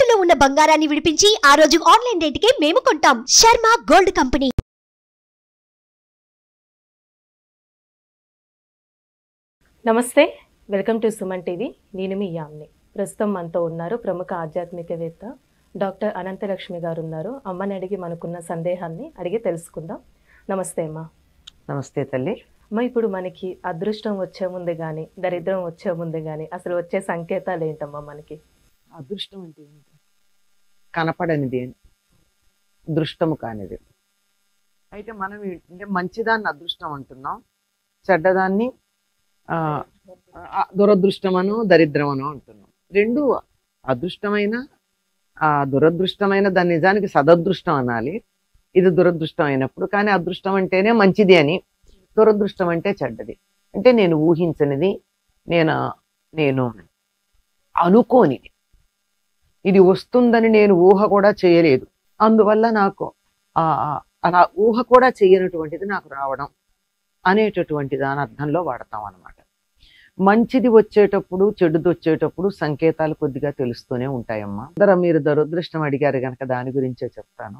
తాకట్టులో ఉన్న బంగారాన్ని విడిపించి ఆ రోజు ఆన్లైన్ రేటుకే మేము కొంటాం. Sharma gold company. నమస్తే, వెల్కమ్ టు సుమన్ టీవీ. నేను మీ యామ్ని. ప్రస్తుతం మనతో ఉన్నారు ప్రముఖ ఆధ్యాత్మికవేత్త డాక్టర్ అనంతలక్ష్మి గారు ఉన్నారు. అమ్మని అడిగి మనకున్న సందేహాన్ని అడిగి తెలుసుకుందాం. నమస్తే అమ్మా. నమస్తే తల్లి. అమ్మ, ఇప్పుడు మనకి అదృష్టం వచ్చే ముందు కానీ దరిద్రం వచ్చే ముందు కానీ అసలు వచ్చే సంకేతాలు ఏంటమ్మా మనకి? అదృష్టం అంటే ఏంటి? కనపడనిది, దృష్టము కానిది. అయితే మనం అంటే మంచిదాన్ని అదృష్టం అంటున్నాం, చెడ్డదాన్ని దురదృష్టమను దరిద్రమను అంటున్నాం. రెండు అదృష్టమైన దురదృష్టమైన దాని నిజానికి సదదృష్టం అనాలి. ఇది దురదృష్టం అయినప్పుడు. కానీ అదృష్టం అంటేనే మంచిది అని, దురదృష్టం అంటే చెడ్డది. అంటే నేను ఊహించనిది, నేను అనుకోనిది, ఇది వస్తుందని నేను ఊహ కూడా చేయలేదు, అందువల్ల నాకు అలా ఊహ కూడా చేయనటువంటిది నాకు రావడం అనేటటువంటి దాని అర్థంలో వాడతాం అన్నమాట. మంచిది వచ్చేటప్పుడు చెడుది వచ్చేటప్పుడు సంకేతాలు కొద్దిగా తెలుస్తూనే ఉంటాయమ్మా. మీరు దురదృష్టం అడిగారు కనుక దాని గురించే చెప్తాను.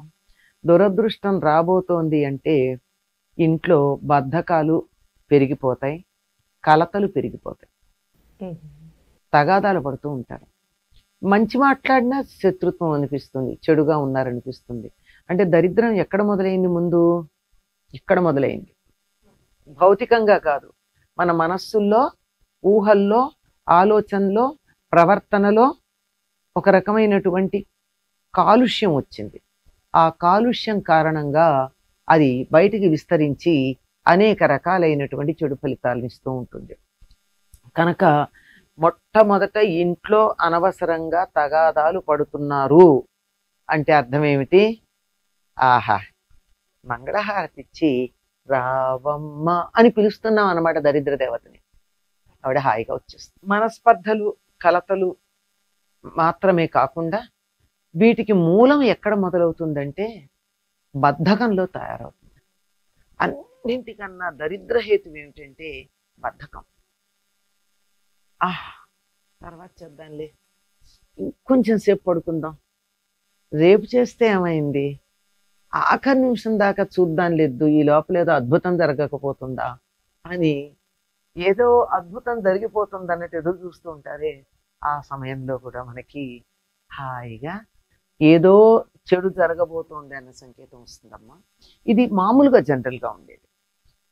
దురదృష్టం రాబోతోంది అంటే ఇంట్లో బద్ధకాలు పెరిగిపోతాయి, కలతలు పెరిగిపోతాయి, తగాదాలు పడుతూ ఉంటారు. మంచి మాట్లాడినా శత్రుత్వం అనిపిస్తుంది, చెడుగా ఉన్నారనిపిస్తుంది. అంటే దరిద్రం ఎక్కడ మొదలైంది? ముందు ఇక్కడ మొదలైంది. భౌతికంగా కాదు, మన మనస్సుల్లో, ఊహల్లో, ఆలోచనలో, ప్రవర్తనలో ఒక రకమైనటువంటి కాలుష్యం వచ్చింది. ఆ కాలుష్యం కారణంగా అది బయటికి విస్తరించి అనేక రకాలైనటువంటి చెడు ఫలితాలను ఇస్తూ ఉంటుంది. కనుక మొట్టమొదట ఇంట్లో అనవసరంగా తగాదాలు పడుతున్నారు అంటే అర్థం ఏమిటి? ఆహా, మంగళహారతి ఇచ్చి రావమ్మ అని పిలుస్తున్నాం అన్నమాట దరిద్ర దేవతని. ఆవిడ హాయిగా వచ్చేస్తుంది. మనస్పర్ధలు, కలతలు మాత్రమే కాకుండా వీటికి మూలం ఎక్కడ మొదలవుతుందంటే బద్ధకంలో తయారవుతుంది. అన్నింటికన్నా దరిద్ర హేతు ఏమిటంటే బద్ధకం. తర్వాత చేద్దాంలే, ఇంకొంచెం సేపు పడుకుందాం, రేపు చేస్తే ఏమైంది, ఆఖరి నిమిషం దాకా చూద్దాం లేదు, ఈ లోపల ఏదో అద్భుతం జరగకపోతుందా అని, ఏదో అద్భుతం జరిగిపోతుంది అన్నట్టు ఎదురు చూస్తూ ఉంటారే, ఆ సమయంలో కూడా మనకి హాయిగా ఏదో చెడు జరగబోతోంది అన్న సంకేతం వస్తుందమ్మా. ఇది మామూలుగా జనరల్గా ఉండేది.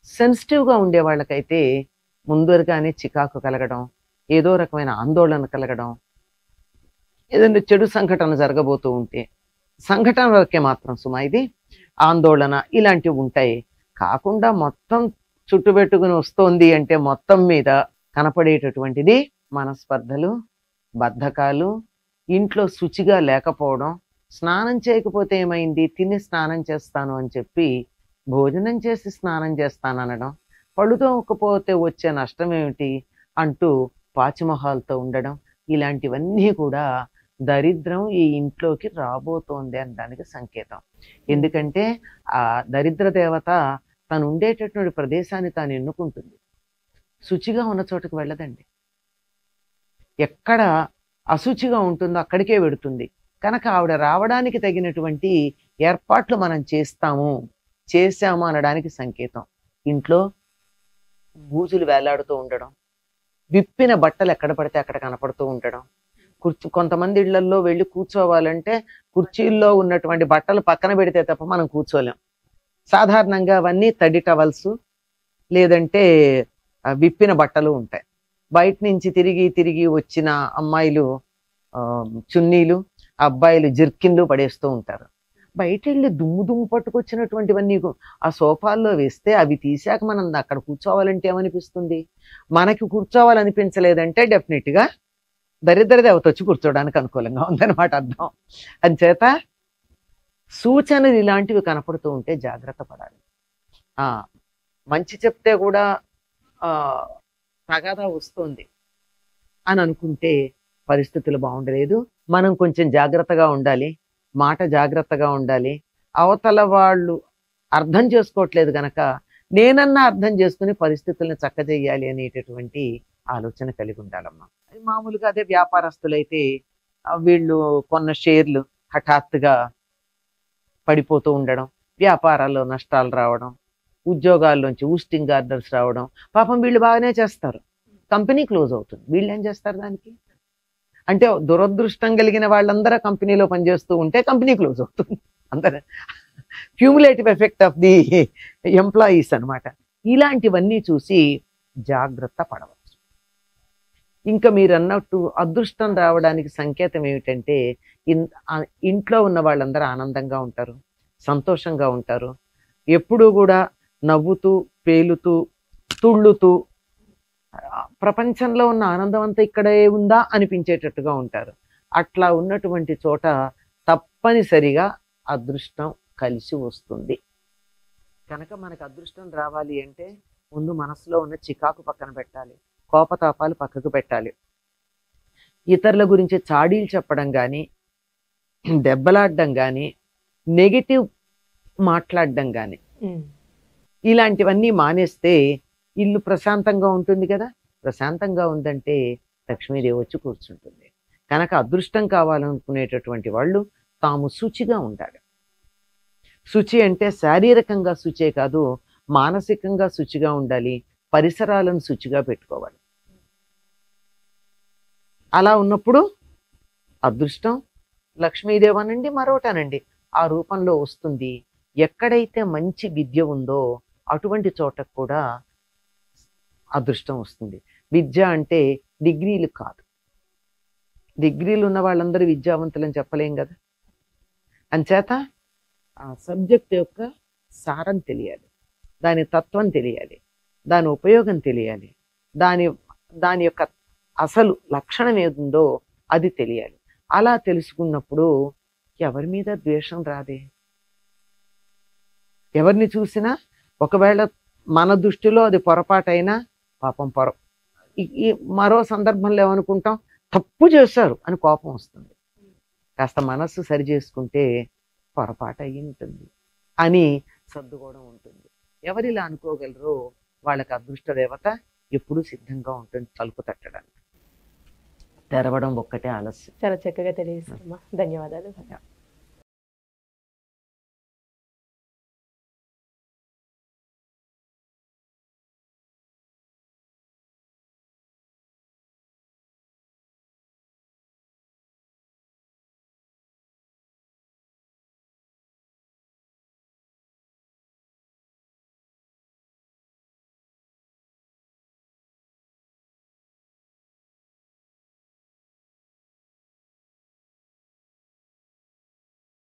సెన్సిటివ్గా ఉండే వాళ్ళకైతే ముందరగానే చికాకు కలగడం, ఏదో రకమైన ఆందోళన కలగడం, ఏదైనా చెడు సంఘటన జరగబోతూ ఉంటే, సంఘటన వరకే మాత్రం సుమా ఇది, ఆందోళన ఇలాంటివి ఉంటాయి. కాకుండా మొత్తం చుట్టుపెట్టుకుని వస్తోంది అంటే మొత్తం మీద కనపడేటటువంటిది మనస్పర్ధలు, బద్ధకాలు, ఇంట్లో శుచిగా లేకపోవడం. స్నానం చేయకపోతే ఏమైంది, తిని స్నానం చేస్తాను అని చెప్పి భోజనం చేసి స్నానం చేస్తాను అనడం, పళ్ళు తోమకపోతే వచ్చే నష్టం ఏమిటి అంటూ పాచిమొహాలతో ఉండడం, ఇలాంటివన్నీ కూడా దరిద్రం ఈ ఇంట్లోకి రాబోతోంది అనడానికి సంకేతం. ఎందుకంటే ఆ దరిద్ర దేవత తను ఉండేటటువంటి ప్రదేశాన్ని తాను ఎన్నుకుంటుంది. శుచిగా ఉన్న చోటుకు వెళ్ళదండి. ఎక్కడ అశుచిగా ఉంటుందో అక్కడికే వెడుతుంది. కనుక ఆవిడ రావడానికి తగినటువంటి ఏర్పాట్లు మనం చేశాము అనడానికి సంకేతం. ఇంట్లో బూజులు వేలాడుతూ ఉండడం, విప్పిన బట్టలు ఎక్కడ పడితే అక్కడ కనపడుతూ ఉండడం, కొంతమంది ఇళ్లల్లో వెళ్ళి కూర్చోవాలంటే కుర్చీల్లో ఉన్నటువంటి బట్టలు పక్కన పెడితే తప్ప మనం కూర్చోలేం. సాధారణంగా అవన్నీ తడి టవల్స్ లేదంటే విప్పిన బట్టలు ఉంటాయి. బయట నుంచి తిరిగి వచ్చిన అమ్మాయిలు చున్నీలు, అబ్బాయిలు జర్కిన్లు పడేస్తూ ఉంటారు. బయట వెళ్ళి దుమ్ము పట్టుకొచ్చినటువంటివన్నీ ఆ సోఫాల్లో వేస్తే అవి తీసాక మనం అక్కడ కూర్చోవాలంటే ఏమనిపిస్తుంది? మనకి కూర్చోవాలనిపించలేదంటే డెఫినెట్గా దరిద్ర దేవత వచ్చి కూర్చోడానికి అనుకూలంగా ఉందన్నమాట అర్థం. అంచేత సూచనలు ఇలాంటివి కనపడుతూ ఉంటే జాగ్రత్త పడాలి. మంచి చెప్తే కూడా తగాదా వస్తుంది అని అనుకుంటే పరిస్థితులు బాగుండలేదు. మనం కొంచెం జాగ్రత్తగా ఉండాలి, మాట జాగ్రత్తగా ఉండాలి. అవతల వాళ్ళు అర్థం చేసుకోవట్లేదు కనుక నేనన్నా అర్థం చేసుకుని పరిస్థితులను చక్కజేయాలి అనేటటువంటి ఆలోచన కలిగి ఉండాలమ్మా. మామూలుగా అదే వ్యాపారస్తులైతే వీళ్ళు కొన్న షేర్లు హఠాత్తుగా పడిపోతూ ఉండడం, వ్యాపారాల్లో నష్టాలు రావడం, ఉద్యోగాల్లోంచి ఊస్టింగ్ ఆర్డర్స్ రావడం. పాపం వీళ్ళు బాగానే చేస్తారు, కంపెనీ క్లోజ్ అవుతుంది, వీళ్ళు ఏం చేస్తారు దానికి? అంటే దురదృష్టం కలిగిన వాళ్ళందరూ కంపెనీలో పనిచేస్తూ ఉంటే కంపెనీ క్లోజ్ అవుతుంది. అందరూ cumulative effect of the employees అన్నమాట. ఇలాంటివన్నీ చూసి జాగ్రత్త పడవచ్చు. ఇంకా మీరు అన్నట్టు అదృష్టం రావడానికి సంకేతం ఏమిటంటే ఇంట్లో ఉన్న వాళ్ళందరూ ఆనందంగా ఉంటారు, సంతోషంగా ఉంటారు, ఎప్పుడూ కూడా నవ్వుతూ పేలుతూ తుళ్ళుతూ ప్రపంచంలో ఉన్న ఆనందం అంతా ఇక్కడే ఉందా అనిపించేటట్టుగా ఉంటారు. అట్లా ఉన్నటువంటి చోట తప్పనిసరిగా అదృష్టం కలిసి వస్తుంది. కనుక మనకు అదృష్టం రావాలి అంటే ముందు మనసులో ఉన్న చికాకు పక్కన పెట్టాలి, కోపతాపాలు పక్కకు పెట్టాలి. ఇతరుల గురించి చాడీలు చెప్పడం కానీ, దెబ్బలాడడం కానీ, నెగిటివ్ మాట్లాడడం కానీ, ఇలాంటివన్నీ మానేస్తే ఇల్లు ప్రశాంతంగా ఉంటుంది కదా. ప్రశాంతంగా ఉందంటే లక్ష్మీదేవి వచ్చి కూర్చుంటుంది. కనుక అదృష్టం కావాలనుకునేటటువంటి వాళ్ళు తాము శుచిగా ఉండాలి. శుచి అంటే శారీరకంగా శుచే కాదు, మానసికంగా శుచిగా ఉండాలి, పరిసరాలను శుచిగా పెట్టుకోవాలి. అలా ఉన్నప్పుడు అదృష్టం లక్ష్మీదేవి అనండి మరొకటనండి ఆ రూపంలో వస్తుంది. ఎక్కడైతే మంచి విద్య ఉందో అటువంటి చోటకు కూడా అదృష్టం వస్తుంది. విద్య అంటే డిగ్రీలు కాదు, డిగ్రీలు ఉన్న వాళ్ళందరూ విద్యావంతులని చెప్పలేం కదా. అంచేత ఆ సబ్జెక్ట్ యొక్క సారం తెలియాలి, దాని తత్వం తెలియాలి, దాని ఉపయోగం తెలియాలి, దాని యొక్క అసలు లక్షణం ఏదుందో అది తెలియాలి. అలా తెలుసుకున్నప్పుడు ఎవరి మీద ద్వేషం రాదే. ఎవరిని చూసినా ఒకవేళ మన దృష్టిలో అది పొరపాటైనా పాపం మరో సందర్భంలో ఏమనుకుంటాం, తప్పు చేశారు అని కోపం వస్తుంది. కాస్త మనస్సు సరి చేసుకుంటే పొరపాటు అయ్యి ఉంటుంది అని సర్దుకోవడం ఉంటుంది. ఎవరిలా అనుకోగలరో వాళ్ళకి అదృష్ట దేవత ఎప్పుడూ సిద్ధంగా ఉంటుంది తలుపు తట్టడానికి. తెరవడం ఒక్కటే ఆలస్యం. చాలా చక్కగా తెలియజేస్తామా, ధన్యవాదాలు.